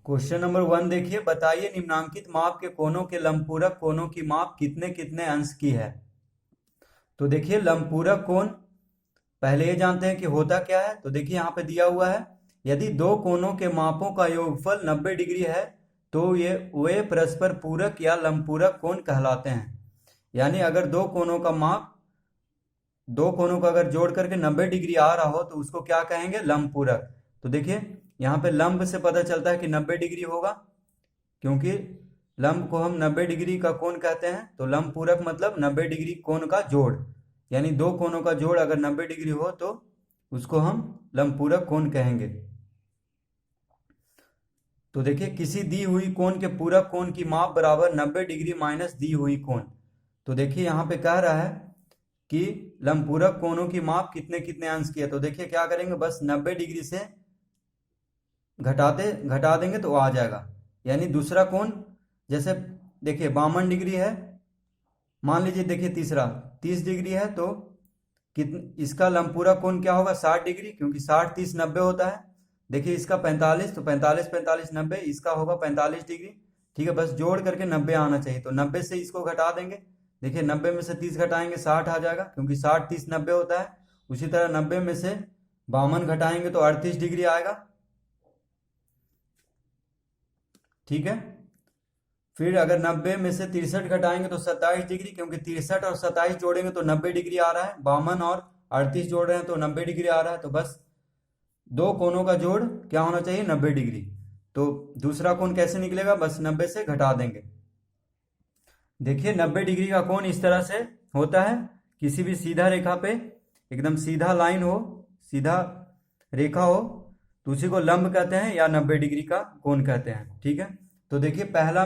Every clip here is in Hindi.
क्वेश्चन नंबर 1 देखिए, बताइए निम्नांकित माप के कोनों के लंबपूरक कोनों की माप कितने कितने अंश की है। तो देखिए लंबपूरक कोण पहले ये जानते हैं कि होता क्या है। तो देखिए यहाँ पे दिया हुआ है, यदि दो कोनों के मापों का योगफल 90 डिग्री है तो वे परस्पर पूरक या लंबपूरक कोण कहलाते हैं। यानी अगर दो कोनों का अगर जोड़ करके 90 डिग्री आ रहा हो तो उसको क्या कहेंगे, लंबपूरक। तो देखिए यहाँ पे लंब से पता चलता है कि 90 डिग्री होगा, क्योंकि लंब को हम 90 डिग्री का कोण कहते हैं। तो लंब पूरक मतलब 90 डिग्री कोण का जोड़, यानी दो कोनों का जोड़ अगर 90 डिग्री हो तो उसको हम लंब पूरक कोण कहेंगे। तो देखिए किसी दी हुई कोण के पूरक कोण की माप बराबर 90 डिग्री माइनस दी हुई कोण। तो देखिए यहाँ पे कह रहा है कि लंबपूरक कोणों की माप कितने कितने अंश की है। तो देखिए क्या करेंगे, बस 90 डिग्री से घटा देंगे तो आ जाएगा। यानी दूसरा कोण जैसे देखिए 52 डिग्री है, मान लीजिए देखिए तीसरा 30 डिग्री है, तो इसका लंबपूरक कोण क्या होगा, 60 डिग्री, क्योंकि 60 30 90 होता है। देखिए इसका 45, तो 45 45 90, इसका होगा 45 डिग्री। ठीक है, बस जोड़ करके 90 आना चाहिए। तो 90 से इसको घटा देंगे। देखिए 90 में से 30 घटाएंगे 60 आ जाएगा, क्योंकि 60 30 90 होता है। उसी तरह 90 में से 52 घटाएंगे तो 38 डिग्री आएगा। ठीक है, फिर अगर 90 में से 63 घटाएंगे तो 27 डिग्री, क्योंकि 63 और 27 जोड़ेंगे तो 90 डिग्री आ रहा है। 52 और 38 जोड़ रहे हैं तो 90 डिग्री आ रहा है। तो बस दो कोनों का जोड़ क्या होना चाहिए, 90 डिग्री। तो दूसरा कोण कैसे निकलेगा, बस 90 से घटा देंगे। देखिए 90 डिग्री का कोण इस तरह से होता है, किसी भी सीधा रेखा पे एकदम सीधा लाइन हो, सीधा रेखा हो तो उसी को लंब कहते हैं या 90 डिग्री का कोण कहते हैं। ठीक है, तो देखिए पहला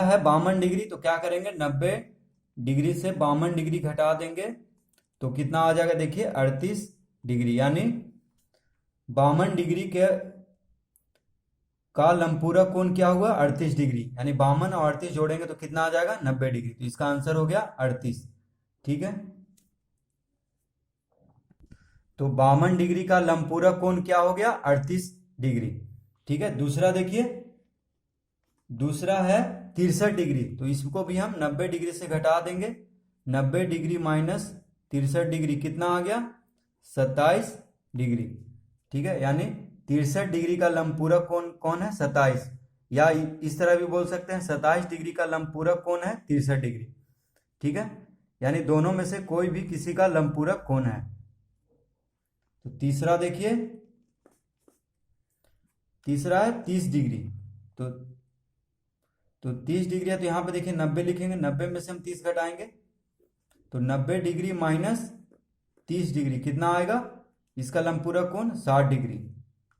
है 52 डिग्री। तो क्या करेंगे, 90 डिग्री से 52 डिग्री घटा देंगे तो कितना आ जाएगा, देखिए 38 डिग्री। यानी 52 डिग्री का लंबपूरक कोण क्या हुआ, 38 डिग्री। यानी 52 और 38 जोड़ेंगे तो कितना आ जाएगा, 90 डिग्री। तो इसका आंसर हो गया 38। ठीक है, तो 52 डिग्री का लंबपूरक कोण क्या हो गया, 38 डिग्री। ठीक है, दूसरा देखिए, दूसरा है 63 डिग्री। तो इसको भी हम 90 डिग्री से घटा देंगे। 90 डिग्री माइनस 63 डिग्री कितना आ गया, 27 डिग्री। ठीक है, यानी 63 डिग्री का लंबपूरक कोण कौन है, 27, या इस तरह भी बोल सकते हैं 27 डिग्री का लंबपूरक कोण है 63 डिग्री। ठीक है, यानी दोनों में से कोई भी किसी का लंबपूरक कोण है। तो तीसरा देखिए, तीसरा है 30 डिग्री। तो 30 डिग्री है, तो यहाँ पे देखिए 90 लिखेंगे, 90 में से हम 30 घटाएंगे तो 90 डिग्री माइनस 30 डिग्री कितना आएगा, इसका लंबपूरक कोण 60 डिग्री।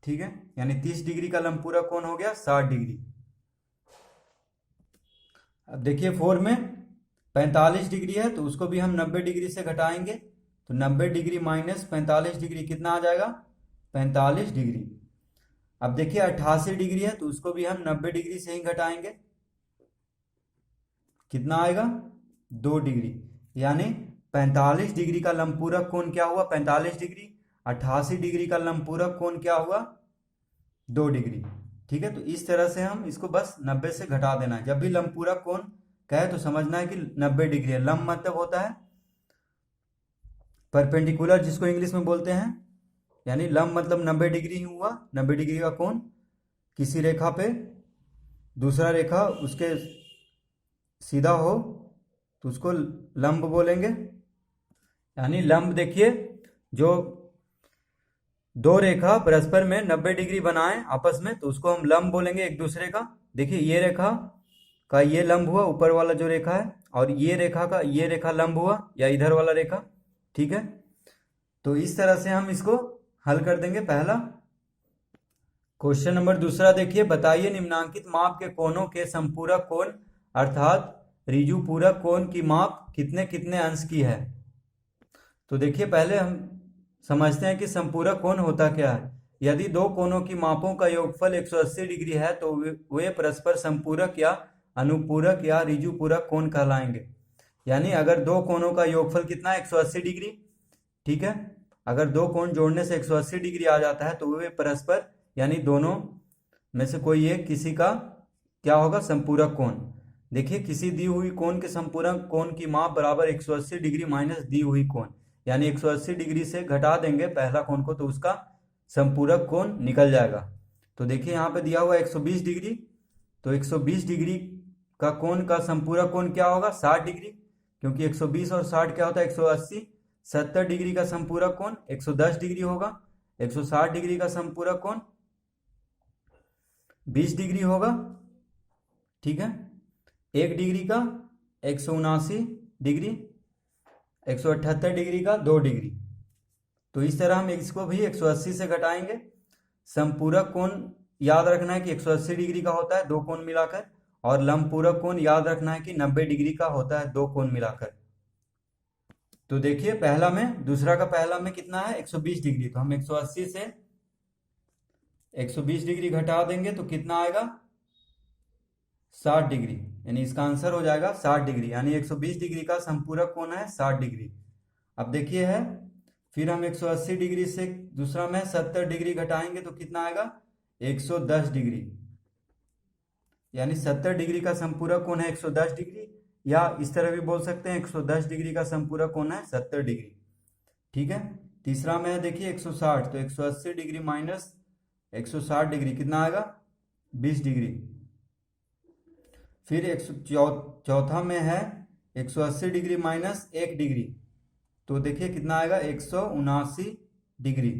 ठीक है, यानी 30 डिग्री का लंबपूरक कोण हो गया 60 डिग्री। अब देखिए 4 में 45 डिग्री है, तो उसको भी हम 90 डिग्री से घटाएंगे तो 90 डिग्री माइनस 45 डिग्री कितना आ जाएगा, 45 डिग्री। अब देखिए 88 डिग्री है, तो उसको भी हम 90 डिग्री से ही घटाएंगे, कितना आएगा, 2 डिग्री। यानी 45 डिग्री का लंबपूरक कोण क्या हुआ, 45 डिग्री। 88 डिग्री का लंबपूरक कोण क्या हुआ, 2 डिग्री। ठीक है, तो इस तरह से हम इसको बस 90 से घटा देना है। जब भी लंबपूरक कोण कहे तो समझना है कि 90 डिग्री है। लंब मतलब होता है परपेंडिकुलर, जिसको इंग्लिश में बोलते हैं। यानी लंब मतलब 90 डिग्री ही हुआ, 90 डिग्री का कोण किसी रेखा पे दूसरा रेखा उसके सीधा हो तो उसको लंब बोलेंगे। यानी लंब देखिए, जो दो रेखा परस्पर में 90 डिग्री बनाए आपस में तो उसको हम लंब बोलेंगे एक दूसरे का। देखिए ये रेखा का ये लंब हुआ, ऊपर वाला जो रेखा है, और ये रेखा का ये रेखा लंब हुआ, या इधर वाला रेखा। ठीक है, तो इस तरह से हम इसको हल कर देंगे। पहला क्वेश्चन नंबर दूसरा देखिए, बताइए निम्नांकित माप के कोणों के संपूरक कोण अर्थात ऋजु पूरक कोण की माप कितने कितने अंश की है। तो देखिए पहले हम समझते हैं कि संपूरक कोण होता क्या है। यदि दो कोणों की मापों का योगफल 180 डिग्री है तो वे परस्पर संपूरक या अनुपूरक या ऋजु पूरक कोण कहलाएंगे। यानी अगर दो कोणों का योगफल कितना है, 180 डिग्री। ठीक है, अगर दो कोण जोड़ने से 180 डिग्री आ जाता है तो वे परस्पर यानी दोनों में से कोई एक किसी का क्या होगा, संपूरक कोण। देखिए किसी दी हुई कोण के संपूरक कोण की माप बराबर 180 डिग्री माइनस दी हुई कोण, यानी 180 डिग्री से घटा देंगे पहला कोण को तो उसका संपूरक कोण निकल जाएगा। तो देखिए यहाँ पे दिया हुआ 120 डिग्री, तो 120 डिग्री का कोण का संपूरक कोण क्या होगा, 60 डिग्री, क्योंकि 120 और 60 क्या होता है 180। 70 डिग्री का संपूरक कोण 110 डिग्री होगा। 160 डिग्री का संपूरक कोण 20 डिग्री होगा, ठीक है। 1 डिग्री का 179 डिग्री, 178 डिग्री का 2 डिग्री। तो इस तरह हम इसको भी 180 से घटाएंगे। संपूरक कोण याद रखना है कि 180 डिग्री का होता है दो कोण मिलाकर, और लंबपूरक कोण याद रखना है कि 90 डिग्री का होता है दो कोण मिलाकर। तो देखिए पहला में दूसरा का पहला में कितना है 120 डिग्री, तो हम 180 से 120 डिग्री घटा देंगे तो कितना आएगा 60 डिग्री, यानी इसका आंसर हो जाएगा 60 डिग्री, यानी 120 डिग्री का संपूरक कोण है 60 डिग्री। अब देखिए है, फिर हम 180 डिग्री से दूसरा में 70 डिग्री घटाएंगे तो कितना आएगा 110 डिग्री, यानी 70 डिग्री का संपूरक कोण है 110 डिग्री, या इस तरह भी बोल सकते हैं 110 डिग्री का संपूरक कोण है 70 डिग्री, ठीक है। तीसरा में है देखिए 160, तो 180 डिग्री माइनस 160 डिग्री कितना आएगा 20 डिग्री। फिर चौथा में है 180 डिग्री माइनस 1 डिग्री, तो देखिए कितना आएगा 179 डिग्री,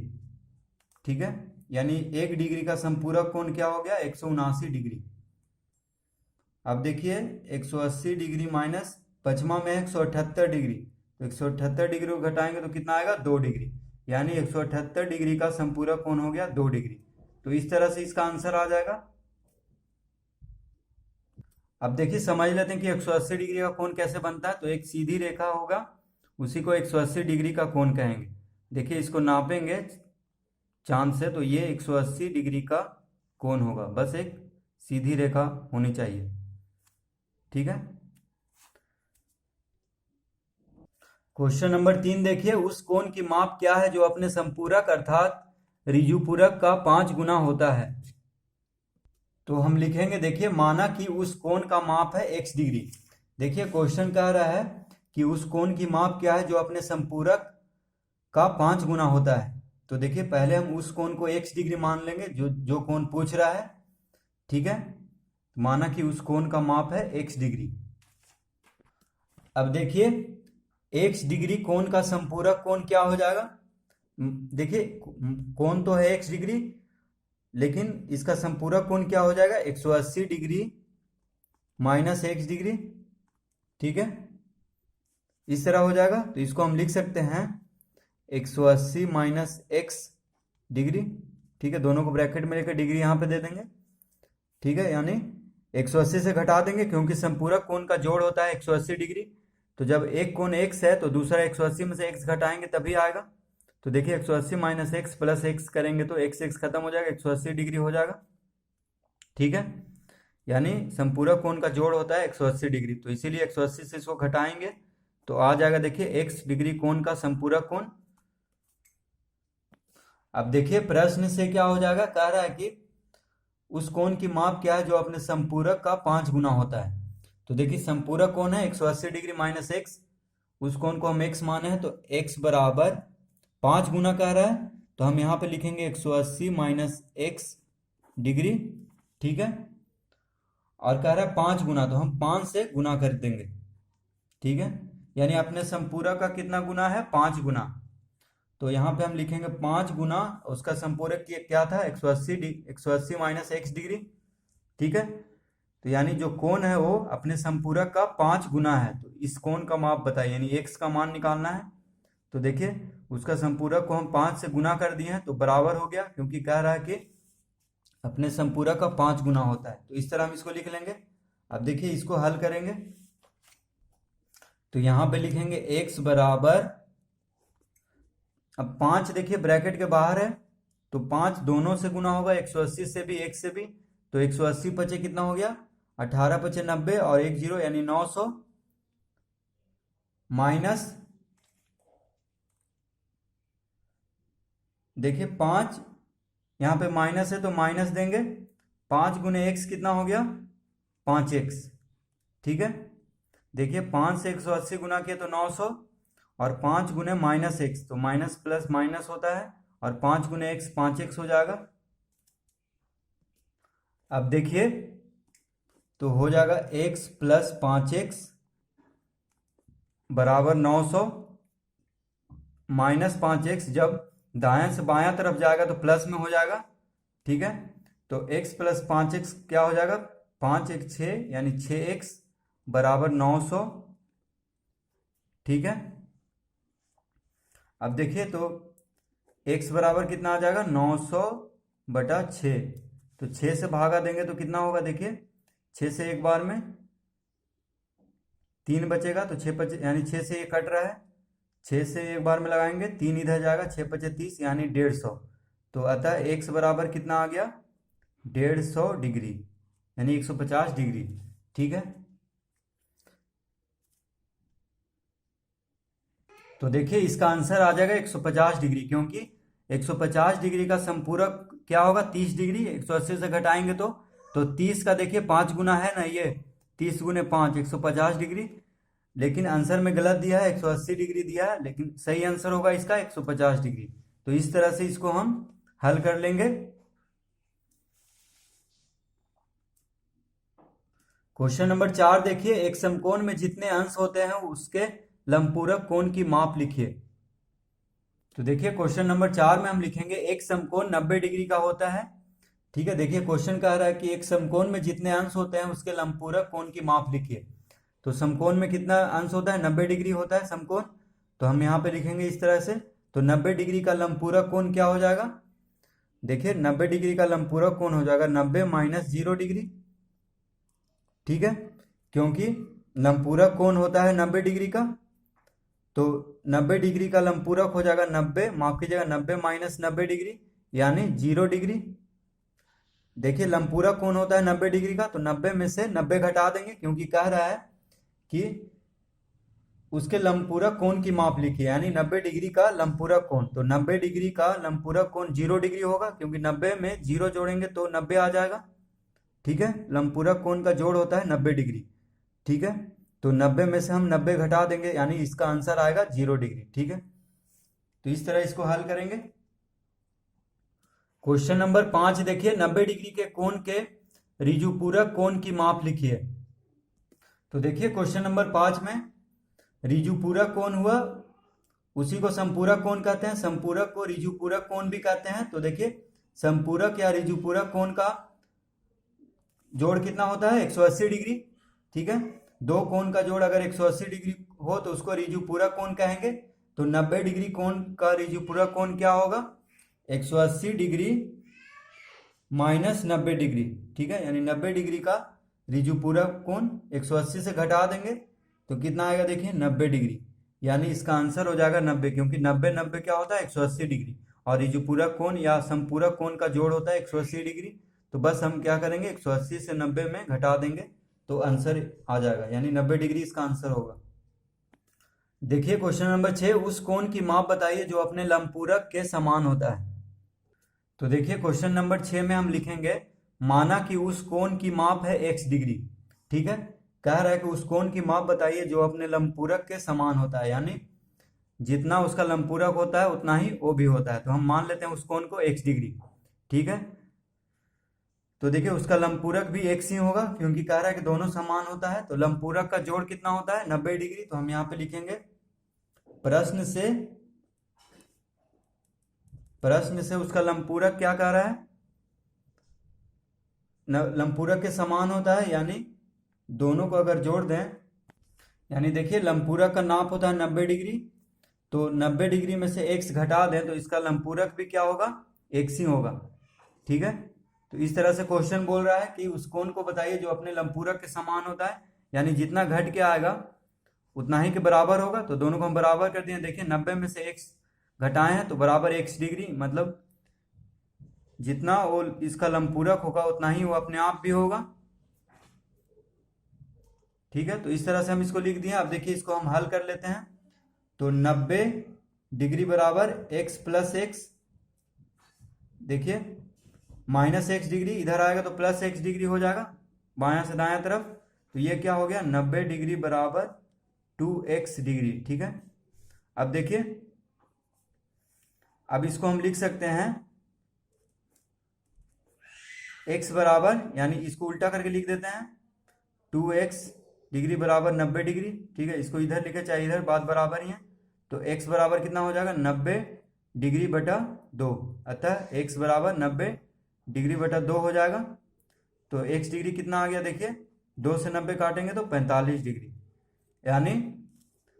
ठीक है, यानी 1 डिग्री का संपूरक कोण क्या हो गया 179 डिग्री। अब देखिए 180 डिग्री माइनस पचमा में 178 डिग्री, तो 178 डिग्री को घटाएंगे तो कितना आएगा 2 डिग्री, यानी 178 डिग्री का संपूरक कोण हो गया 2 डिग्री। तो इस तरह से इसका आंसर आ जाएगा। अब देखिए समझ लेते हैं कि 180 डिग्री का कोण कैसे बनता है। तो एक सीधी रेखा होगा, उसी को 180 डिग्री का कोण कहेंगे। देखिए इसको नापेंगे चांद से, तो ये 180 डिग्री का कोण होगा, बस एक सीधी रेखा होनी चाहिए, ठीक है। क्वेश्चन नंबर 3 देखिए, उस कोण की माप क्या है जो अपने संपूरक अर्थात ऋजुपूरक का 5 गुना होता है। तो हम लिखेंगे देखिए, माना कि उस कोण का माप है x डिग्री। देखिए क्वेश्चन कह रहा है कि उस कोण की माप क्या है जो अपने संपूरक का 5 गुना होता है। तो देखिए पहले हम उस कोण को x डिग्री मान लेंगे जो कोण पूछ रहा है, ठीक है। माना कि उस कोण का माप है x डिग्री। अब देखिए x डिग्री कोण का संपूरक कोण क्या हो जाएगा। देखिए कोण तो है x डिग्री, लेकिन इसका संपूरक कोण क्या हो जाएगा 180 डिग्री माइनस x डिग्री, ठीक है, इस तरह हो जाएगा। तो इसको हम लिख सकते हैं 180 माइनस x डिग्री, ठीक है, दोनों को ब्रैकेट में लेकर डिग्री यहाँ पे दे देंगे, ठीक है, यानी 180 से घटा देंगे क्योंकि संपूरक कोण का जोड़ होता है 180 डिग्री। तो जब एक कोण x है तो दूसरा 180 में से x घटाएंगे तभी आएगा। तो देखिए 180 माइनस एक्स प्लस एक्स करेंगे तो x खत्म हो जाएगा, 180 डिग्री हो जाएगा, ठीक है, यानी संपूरक कोण का जोड़ होता है 180 डिग्री। तो इसीलिए 180 से इसको घटाएंगे तो आ जाएगा देखिए x डिग्री कोण का संपूरक कोण। अब देखिए प्रश्न से क्या हो जाएगा, कह रहा है कि उस कोण की माप क्या है जो अपने संपूरक का 5 गुना होता है। तो देखिए संपूरक कोण है 180 डिग्री माइनस एक्स, उस कोण को हम x माने हैं तो x बराबर 5 गुना कह रहा है, तो हम यहाँ पे लिखेंगे 180 माइनस एक्स डिग्री, ठीक है, और कह रहा है 5 गुना, तो हम 5 से गुना कर देंगे, ठीक है, यानी अपने संपूरक का कितना गुना है 5 गुना। तो यहाँ पे हम लिखेंगे 5 गुना, उसका संपूरक क्या था 180 माइनस एक्स डिग्री, ठीक है। तो यानी जो कोण है वो अपने संपूरक का 5 गुना है। तो इस कोण का माप बताइए, यानी x का मान निकालना है। तो देखिए उसका संपूरक को हम 5 से गुना कर दिए हैं तो बराबर हो गया, क्योंकि कह रहा है कि अपने संपूरक का 5 गुना होता है। तो इस तरह हम इसको लिख लेंगे। अब देखिए इसको हल करेंगे तो यहाँ पे लिखेंगे x बराबर, अब 5 देखिए ब्रैकेट के बाहर है तो 5 दोनों से गुना होगा, 180 से भी x से भी, तो 180 पचे कितना हो गया 18 पचे 90 और 1 0 यानी 900 माइनस देखिए 5, यहाँ पे माइनस है तो माइनस देंगे, 5 गुने एक्स कितना हो गया, 5x। ठीक है, देखिए 5 से 180 गुना किया तो 900, और 5 गुने माइनस एक्स तो माइनस प्लस माइनस होता है, और 5 गुने एक्स 5x हो जाएगा। अब देखिए तो हो जाएगा x प्लस 5x बराबर 900 माइनस 5x, जब दाएं से बायां तरफ जाएगा तो प्लस में हो जाएगा। ठीक है, तो x प्लस 5x क्या हो जाएगा, 5 एक 6 यानी 6x बराबर 900। ठीक है, अब देखिए तो x बराबर कितना आ जाएगा, 900 बटा 6, तो 6 से भागा देंगे तो कितना होगा, देखिए 6 से एक बार में 3 बचेगा, तो 6 बचे यानी 6 से ये कट रहा है, 6 से एक बार में लगाएंगे 3 इधर जाएगा, 6 पचे 30 यानी 150। तो अतः x बराबर कितना आ गया, 150 डिग्री यानी 150 डिग्री। ठीक है, तो देखिए इसका आंसर आ जाएगा 150 डिग्री, क्योंकि 150 डिग्री का संपूरक क्या होगा, 30 डिग्री। 180 से घटाएंगे तो 30 का देखिए 5 गुना है ना, ये 30 गुने 5 150 डिग्री। लेकिन आंसर में गलत दिया है, 180 डिग्री दिया है, लेकिन सही आंसर होगा इसका 150 डिग्री। तो इस तरह से इसको हम हल कर लेंगे। क्वेश्चन नंबर 4 देखिए, एक समकोण में जितने अंश होते हैं उसके लंबपूरक कोण की माप लिखिए। तो देखिए क्वेश्चन नंबर 4 में हम लिखेंगे एक समकोण 90 डिग्री का होता है। ठीक है, देखिए क्वेश्चन कह रहा है कि एक समकोण में जितने अंश होते हैं उसके लंबपूरक कोण की माप लिखिए। तो समकोण में कितना अंश होता है, 90 डिग्री होता है समकोण। तो हम यहाँ पे लिखेंगे इस तरह से, तो 90 डिग्री का लंबपूरक कोण क्या हो जाएगा, देखिए 90 डिग्री का लंबपूरक कोण हो जाएगा 90 माइनस 0 डिग्री। ठीक है, क्योंकि लंबपूरक कोण होता है 90 डिग्री का, तो 90 डिग्री का लंबपूरक हो जाएगा 90, माफ कीजिएगा 90 माइनस 90 डिग्री यानी 0 डिग्री। देखिए लंबपूरक कोण होता है 90 डिग्री का, तो 90 में से 90 घटा देंगे, क्योंकि कह रहा है कि उसके लंबपूरक कोण की माप लिखिए, यानी 90 डिग्री का लंबपूरक कोण। तो 90 डिग्री का लंबपूरक कोण 0 डिग्री होगा, क्योंकि 90 में 0 जोड़ेंगे तो 90 आ जाएगा। ठीक है, लंबपूरक कोण का जोड़ होता है 90 डिग्री। ठीक है, तो 90 में से हम 90 घटा देंगे, यानी इसका आंसर आएगा 0 डिग्री। ठीक है, तो इस तरह इसको हल करेंगे। क्वेश्चन नंबर 5 देखिए, 90 डिग्री के कोण के ऋजुपूरक कोण की माप लिखिए। तो देखिए क्वेश्चन नंबर 5 में ऋजुपूरक कोण हुआ, उसी को संपूरक कोण कहते हैं, संपूरक को ऋजुपूरक कोण भी कहते हैं। तो देखिए संपूरक या ऋजुपूरक कोण का जोड़ कितना होता है, 180 डिग्री। ठीक है, दो कोण का जोड़ अगर 180 डिग्री हो तो उसको ऋजुपूरक कोण कहेंगे। तो 90 डिग्री कोण का ऋजुपूरक कोण क्या होगा, 180 डिग्री माइनस 90 डिग्री। ठीक है, यानी 90 डिग्री का ऋजुपूरक कोण 180 से घटा देंगे तो कितना आएगा, देखिए 90 डिग्री, यानी इसका आंसर हो जाएगा 90, क्योंकि 90 90 क्या होता है 180 डिग्री, और ऋजुपूरक कोण या संपूरक कोण का जोड़ होता है 180 डिग्री। तो बस हम क्या करेंगे, 180 से 90 में घटा देंगे तो आंसर आ जाएगा, यानी 90 डिग्री इसका आंसर होगा। देखिए क्वेश्चन नंबर 6, उस कोण की माप बताइए जो अपने लंबपूरक के समान होता है। तो देखिए क्वेश्चन नंबर 6 में हम लिखेंगे, माना कि उस कोण की माप है x डिग्री। ठीक है, कह रहा है कि उस कोण की माप बताइए जो अपने लंबपूरक के समान होता है, यानी जितना उसका लंबपूरक होता है उतना ही वो भी होता है। तो हम मान लेते हैं उस कोण को x डिग्री। ठीक है, तो देखिए उसका लंबपूरक भी x ही होगा, क्योंकि कह रहा है कि दोनों समान होता है। तो लंबपूरक का जोड़ कितना होता है, 90 डिग्री। तो हम यहाँ पे लिखेंगे, प्रश्न से उसका लंबपूरक क्या कह रहा है, लंबपूरक के समान होता है, यानी दोनों को अगर जोड़ दें, यानी देखिए लंबपूरक का नाप होता है 90 डिग्री, तो 90 डिग्री में से x घटा दें तो इसका लंबपूरक भी क्या होगा, x ही होगा। ठीक है, तो इस तरह से क्वेश्चन बोल रहा है कि उस कोण को बताइए जो अपने लंबपूरक के समान होता है, यानी जितना घट के आएगा उतना ही के बराबर होगा। तो दोनों को हम बराबर कर दिए, देखिए 90 में से x घटाए हैं तो बराबर x डिग्री, मतलब जितना वो इसका लंबपूरक होगा उतना ही वो अपने आप भी होगा। ठीक है, तो इस तरह से हम इसको लिख दिए। अब देखिए इसको हम हल कर लेते हैं। तो 90 डिग्री बराबर x प्लस एक्स देखिए -x डिग्री, इधर आएगा तो +x डिग्री हो जाएगा बायां से दायां तरफ। तो ये क्या हो गया, 90 डिग्री बराबर 2x डिग्री। ठीक है, अब देखिए, अब इसको हम लिख सकते हैं x बराबर, यानी इसको उल्टा करके लिख देते हैं 2x डिग्री बराबर 90 डिग्री। ठीक है, इसको इधर लिखे चाहे इधर, बात बराबर ही है। तो x बराबर कितना हो जाएगा, 90 डिग्री बटा 2, अतः x बराबर 90 डिग्री बटा 2 हो जाएगा। तो x डिग्री कितना आ गया, देखिए 2 से 90 काटेंगे तो 45 डिग्री, यानी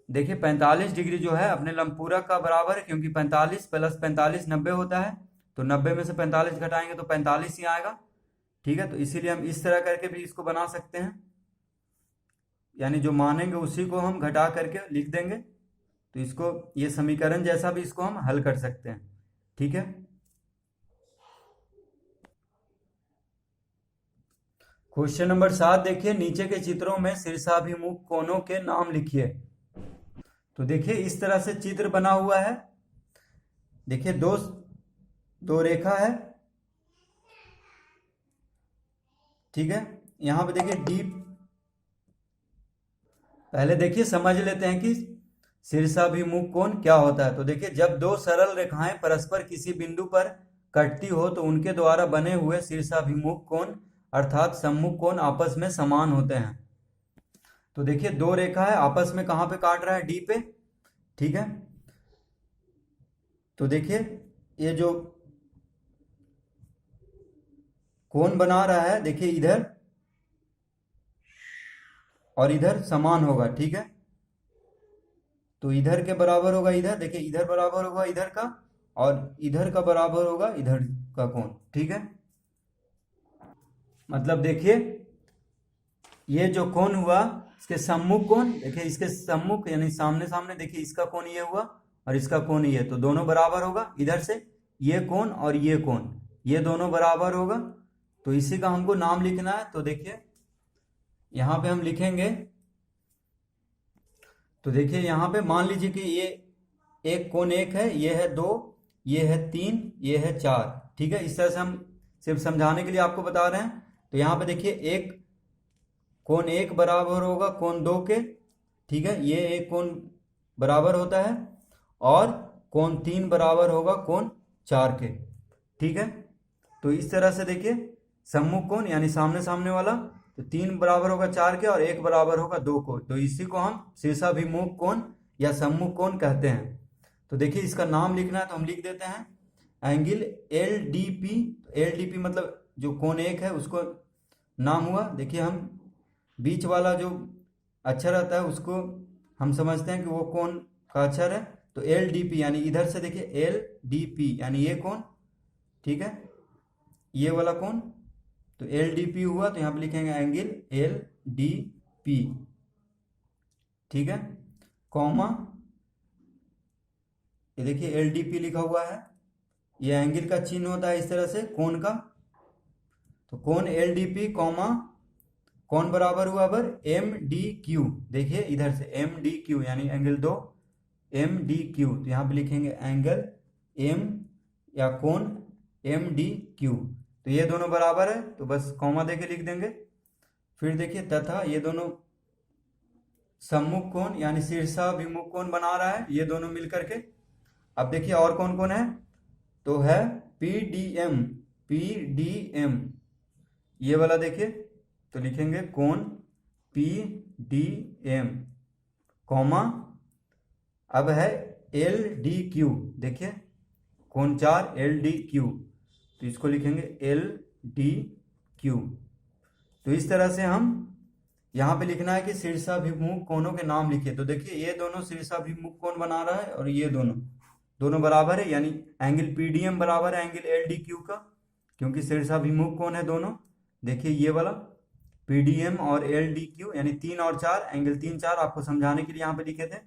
देखिए 45 डिग्री जो है अपने लंबपूरक का बराबर है, क्योंकि 45 + 45 90 होता है। तो 90 में से 45 घटाएंगे तो 45 ही आएगा। ठीक है, तो इसीलिए हम इस तरह करके भी इसको बना सकते हैं, यानी जो मानेंगे उसी को हम घटा करके लिख देंगे। तो इसको, ये समीकरण जैसा भी इसको हम हल कर सकते हैं। ठीक है, क्वेश्चन नंबर 7 देखिए, नीचे के चित्रों में शीर्षाभिमुख कोनों के नाम लिखिए। तो देखिए इस तरह से चित्र बना हुआ है। देखिए दो रेखा है। ठीक है, यहां पे देखिए डी, पहले देखिए समझ लेते हैं कि शीर्षाभिमुख कोण क्या होता है। तो देखिए, जब दो सरल रेखाएं परस्पर किसी बिंदु पर कटती हो तो उनके द्वारा बने हुए शीर्षाभिमुख कोण अर्थात सम्मुख कोण आपस में समान होते हैं। तो देखिए दो रेखा है, आपस में कहां पे काट रहा है, डी पे। ठीक है, तो देखिए ये जो कोण बना रहा है, देखिए इधर और इधर समान होगा। ठीक है, तो इधर के बराबर होगा इधर, देखिए इधर बराबर होगा इधर का, और इधर का बराबर होगा इधर का कोण। ठीक है, मतलब देखिए ये जो कोण हुआ, इसके सम्मुख कोण, देखिए इसके सम्मुख यानी सामने सामने, देखिए इसका कोण ये हुआ और इसका कोण ये, तो दोनों बराबर होगा। इधर से ये कोण और ये कोण, ये दोनों बराबर होगा। तो इसी का हमको नाम लिखना है। तो देखिए यहां पे हम लिखेंगे, तो देखिए यहां पे मान लीजिए कि ये एक कोण 1 है, ये है 2, ये है 3, ये है 4। ठीक है, इस तरह से हम सिर्फ समझाने के लिए आपको बता रहे हैं। तो यहाँ पे देखिए एक कोण 1 बराबर होगा कोण 2 के। ठीक है, ये एक कोण बराबर होता है, और कोण 3 बराबर होगा कोण 4 के। ठीक है, तो इस तरह से देखिए सम्मुख कोण यानी सामने सामने वाला, तो 3 बराबर होगा 4 के और 1 बराबर होगा 2 को। तो इसी को हम शीर्षाभिमुख कोण या सम्मुख कोण कहते हैं। तो देखिए इसका नाम लिखना है, तो हम लिख देते हैं एंगल LDP। LDP मतलब जो कोण 1 है उसको नाम हुआ। देखिए हम बीच वाला जो अक्षर रहता है उसको हम समझते हैं कि वो कोण का अक्षर है। तो LDP यानी इधर से देखिए LDP यानी ये कोण। ठीक है, ये वाला कोण, तो LDP हुआ, तो यहाँ पे लिखेंगे एंगल LDP। ठीक है, कॉमा, ये देखिए LDP लिखा हुआ है, ये एंगल का चिन्ह होता है इस तरह से कोण का। तो कोण LDP कॉमा कौन बराबर हुआ पर MDQ। देखिए इधर से MDQ यानी एंगल 2 MDQ, तो यहाँ पे लिखेंगे एंगल M या कोण MDQ। तो ये दोनों बराबर है, तो बस कॉमा देके लिख देंगे। फिर देखिए तथा ये दोनों सम्मुख कोण यानी शीर्षाभिमुख कोण बना रहा है, ये दोनों मिलकर के। अब देखिए और कौन कौन है, तो है PDM ये वाला देखिए, तो लिखेंगे कोण PDM कॉमा, अब है LDQ। देखिए कोण 4 LDQ, तो इसको लिखेंगे LDQ। तो इस तरह से हम यहाँ पे लिखना है कि शीर्षाभिमुख कोणों के नाम लिखिए। तो देखिए ये दोनों शीर्षाभिमुख कोण बना रहा है और ये दोनों बराबर है, यानी एंगल PDM बराबर है एंगल LDQ का, क्योंकि शीर्षाभिमुख कोण है दोनों। देखिए ये वाला PDM और LDQ यानी 3 और 4, एंगल 3 4 आपको समझाने के लिए यहाँ पे लिखे थे।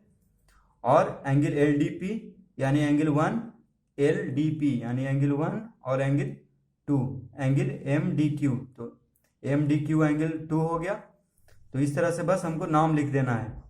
और एंगल LDP यानी एंगल 1, LDP यानी एंगल 1 और एंगल 2 एंगल MDQ, तो MDQ एंगल 2 हो गया। तो इस तरह से बस हमको नाम लिख देना है।